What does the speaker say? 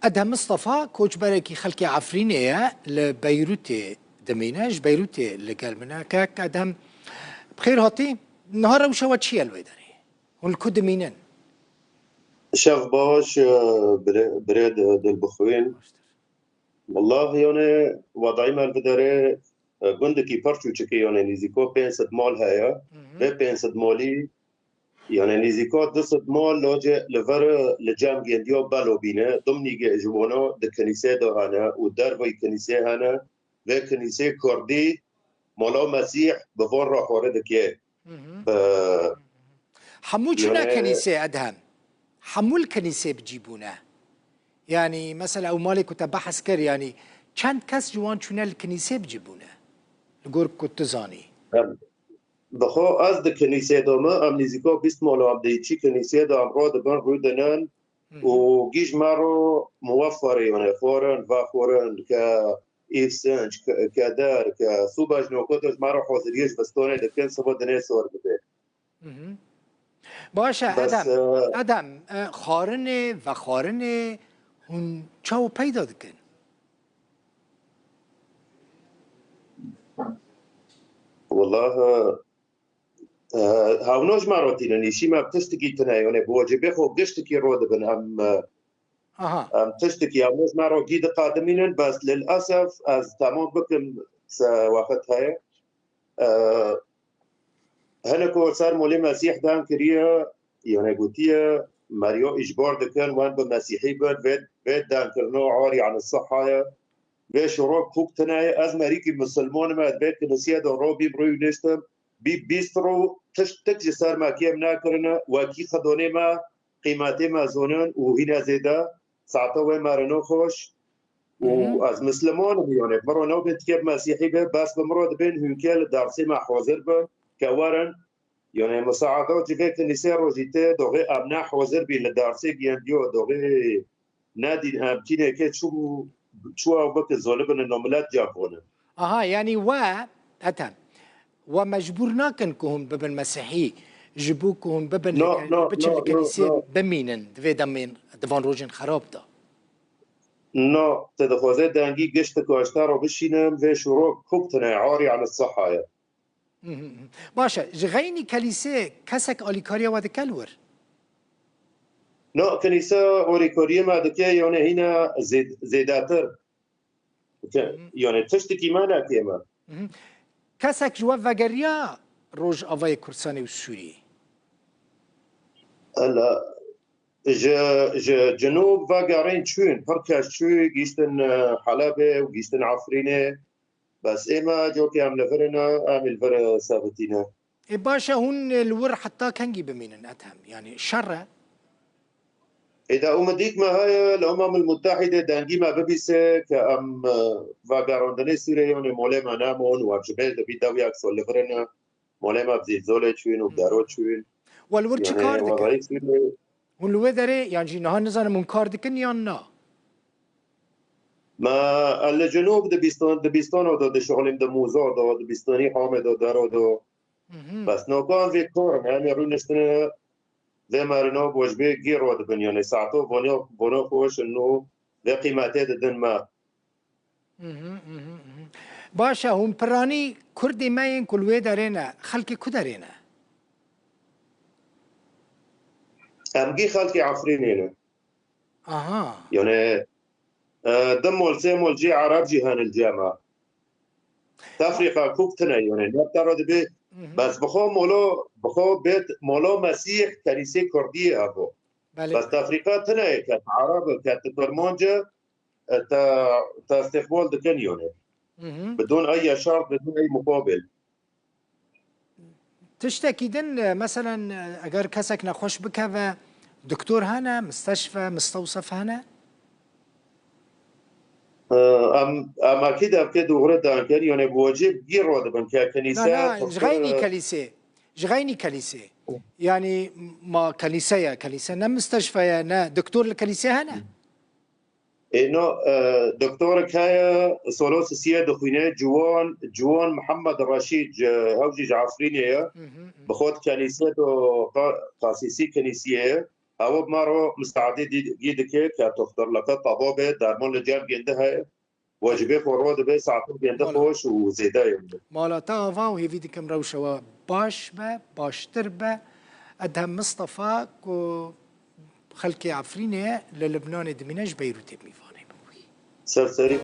أدهم مصطفى كوش بركي خلكي عفرينية لبيروتي دميناج بيروتي اللي قال منها كاك أدهم بخير هاتي نهار وشوات شيء الويدري والكود مينن شاف باش بريد البخوين والله يعني وضعي ما البدري قندكي برشو تشكي يعني نيزيكو بينسد مال هيا بينسد مالي يعني نيزيكو دست مال لوجه لفر لجام جنديو بالو بينا ضمني جمونا دكنيسة دهانا ودربي كنيسة هانا وكنيسة كردي مالا مسيح بفور راح وردك حمو شنا كنيسة أدهم حمو الكنيسة بجيبونه يعني مثلا أو مالك كنت بحث كر يعني چند كس جوان شنا الكنيسة بجيبونه لقول كنت زاني بخو از د کنیسه دامه ام نزیکا 20 مال ام دیچی کنیسه دام را دبن رو دنن و گیج مرو موفره یعنی فورن و فورن که ایفسنج که در که صبح نوکتش مرو حاضریش بستانه دکن سبا دنه سوار بده باشه ادم خارنه و خارنه هون چاو پیدا دکن والله هاونوش مراتين نيشي ما بتشتكي تنايونه بواجبه خو قشتكي رود بن ام تشتكي هاونوش مرو جيد قادمين بس للاسف از تمام بكم وقت هاي هنا كو صار مولي مسيح دان كريا يعني قلتيه ماريو اجبار دكان وان بمسيحي بيت دان كرنو عاري عن الصحه بيش روك خوب تناي از مريكي مسلمون ما بيت كنسيه دون روبي بروي نشتم بيسترو تجي صار ما كيم ناكرنا وكي خدوني ما قيمتي ما زونن وهنا زيدا ساعتها ما رنو خوش واز مسلمون بيونه مرو نو بنت كيف مسيحي بس بمرود بين هنكل دارسي ما حاضر ب كورن يعني مساعدات جيك النساء روجيته دوغي امنا حاضر بين الدارسي بيانديو دوغي نادي امتينه كي شو بك زولبن النملات جابونه يعني اتم ومجبورنا كنكم ببن مسيحي جبوكم ببن الكنيسة بمينن دفي دمين دفان روجن خراب دا نو تدخوزي دانجي قشت كواشتارو بشينم في شروع كوبتنا عاري عن الصحة باشا جغيني كنيسة كسك أوليكاريا ودكالور نو كنيسة أوليكاريا ما دكي يعني هنا زيداتر يعني تشتكي مانا كيما كسك جواب وغريا روج أفاي كرساني والسوري هلا جنوب وغارين تشوين بركاش شو جيستن حلبة وجيستن عفرينة بس إما جوكي عم لفرنا عامل فر ثابتينه باشا هون الور حتى كنجي بمين أتهم يعني شرة إذا أمديك ما هي الأمم المتحدة دانجي ما ببيسة كأم وغاراندني سوريون مولما نامون وجبال دبي داوي أكسو لفرنا مولما بزيد زولة شوين وبدارو شوين والور چه کار دکن؟ هون لوه داره يعني جي نهار نزانه من کار دکن یا نه؟ ما الجنوب دبستان و دو شغلیم د موزا دو دبستانی حامد و دارو دو بس نوکان في كور يعني رونستنا زي ما رنو بوجبه غير ود بنيان ساعتو بونو خوش انه ذا قيمته دن ما باشا هم براني كردي ماين كل وي دارينا خلقي كدارينا امجي خلقي عفرينينا يعني دمول سيمول جي عرب جهان الجامعة تفريقا كوكتنا يعني نبترد به بس بخو بيت مولو مسيح كنيسة كردية أبو بس تفريقا تنا كانت عرب كانت برمانجة تستقبال دكن يعني بدون أي شرط بدون أي مقابل تشتكيدن مثلا اگر كسك نخوش بك دكتور هنا مستشفى مستوصف هنا ام اكيد ورد كان يعني بواجب غير رود بن كنيسه لا جغيني كنيسه يعني ما كنيسه نا مستشفى نا دكتور الكنيسه هنا انه دكتور كايا سولوس سياد خوينه جوان محمد رشيد هوجي عفرينيه بخوت كنيسه قاسيسي كنيسيه او بمارو مستعدي جيدك كتختار لك طبابه درمان الجام عندها واجبه فرود به ساعتون بينده مالا خوش وزيدا مالا تاوا و هیوی دکم روشوا باش با باشتر با ادهم مصطفى کو خلقي عفرينه للبنان دمناش بيروت بميفاني سرسري